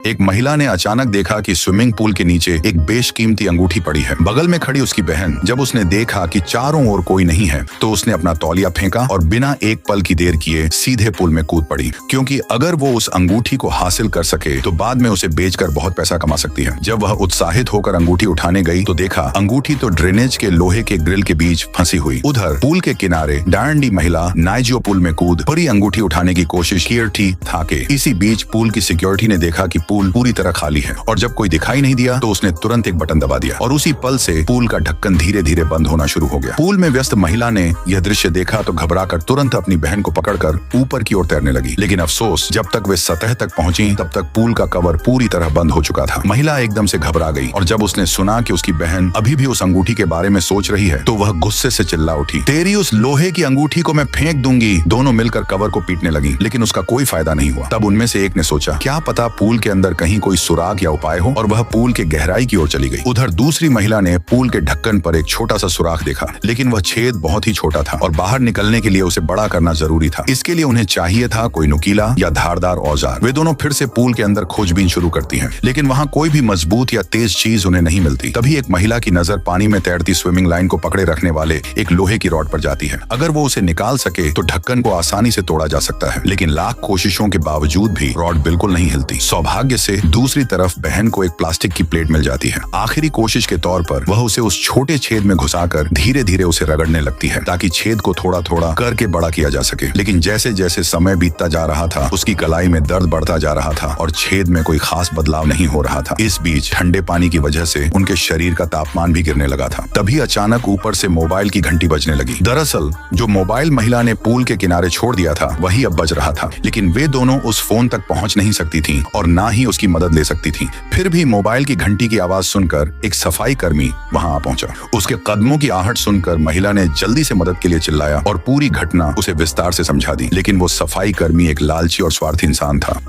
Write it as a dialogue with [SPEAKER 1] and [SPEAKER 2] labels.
[SPEAKER 1] एक महिला ने अचानक देखा कि स्विमिंग पूल के नीचे एक बेशकीमती अंगूठी पड़ी है। बगल में खड़ी उसकी बहन जब उसने देखा कि चारों ओर कोई नहीं है तो उसने अपना तौलिया फेंका और बिना एक पल की देर किए सीधे पूल में कूद पड़ी, क्योंकि अगर वो उस अंगूठी को हासिल कर सके तो बाद में उसे बेचकर बहुत पैसा कमा सकती है। जब वह उत्साहित होकर अंगूठी उठाने गई तो देखा अंगूठी तो ड्रेनेज के लोहे के ग्रिल के बीच फंसी हुई। उधर पूल के किनारे डांडी महिला नाइजियो पूल में कूद बड़ी अंगूठी उठाने की कोशिश की था के इसी बीच पूल की सिक्योरिटी ने देखा कि पूल पूरी तरह खाली है और जब कोई दिखाई नहीं दिया तो उसने तुरंत एक बटन दबा दिया और उसी पल से पूल का ढक्कन धीरे धीरे बंद होना शुरू हो गया। पूल में व्यस्त महिला ने यह दृश्य देखा तो घबराकर तुरंत अपनी बहन को पकड़कर ऊपर की ओर तैरने लगी, लेकिन अफसोस जब तक वे सतह तक पहुंची तब तक पूल का कवर पूरी तरह बंद हो चुका था। महिला एकदम से घबरा गई और जब उसने सुना कि उसकी बहन अभी भी उस अंगूठी के बारे में सोच रही है तो वह गुस्से से चिल्ला उठी, तेरी उस लोहे की अंगूठी को मैं फेंक दूंगी। दोनों मिलकर कवर को पीटने लगी, लेकिन उसका कोई फायदा नहीं हुआ। तब उनमें से एक ने सोचा क्या पता पूल के अंदर कहीं कोई सुराग या उपाय हो, और वह पूल के गहराई की ओर चली गई। उधर दूसरी महिला ने पूल के ढक्कन पर एक छोटा सा सुराख देखा, लेकिन वह छेद बहुत ही छोटा था और बाहर निकलने के लिए उसे बड़ा करना जरूरी था। इसके लिए उन्हें चाहिए था कोई नुकीला या धारदार औजार। वे दोनों फिर से पूल के अंदर खोजबीन शुरू करती हैं, लेकिन वहां कोई भी मजबूत या तेज चीज उन्हें नहीं मिलती। तभी एक महिला की नजर पानी में तैरती स्विमिंग लाइन को पकड़े रखने वाले एक लोहे की रॉड पर जाती है। अगर वो उसे निकाल सके तो ढक्कन को आसानी से तोड़ा जा सकता है, लेकिन लाख कोशिशों के बावजूद भी रॉड बिल्कुल नहीं हिलती। सौभाग्य से दूसरी तरफ बहन को एक प्लास्टिक की प्लेट मिल जाती है। आखिरी कोशिश के तौर पर वह उसे उस छोटे छेद में घुसाकर धीरे धीरे उसे रगड़ने लगती है ताकि छेद को थोड़ा थोड़ा करके बड़ा किया जा सके। लेकिन जैसे जैसे समय बीतता जा रहा था उसकी कलाई में दर्द बढ़ता जा रहा था और छेद में कोई खास बदलाव नहीं हो रहा था। इस बीच ठंडे पानी की वजह से उनके शरीर का तापमान भी गिरने लगा था। तभी अचानक ऊपर से मोबाइल की घंटी बजने लगी। दरअसल जो मोबाइल महिला ने पूल के किनारे छोड़ दिया था वही अब बज रहा था, लेकिन वे दोनों उस फोन तक पहुंच नहीं सकती थी और ना ही उसकी मदद ले सकती थी। फिर भी मोबाइल की घंटी की आवाज सुनकर एक सफाई कर्मी वहां आ पहुंचा। उसके कदमों की आहट सुनकर महिला ने जल्दी से मदद के लिए चिल्लाया और पूरी घटना उसे विस्तार से समझा दी, लेकिन वो सफाई कर्मी एक लालची और स्वार्थी इंसान था।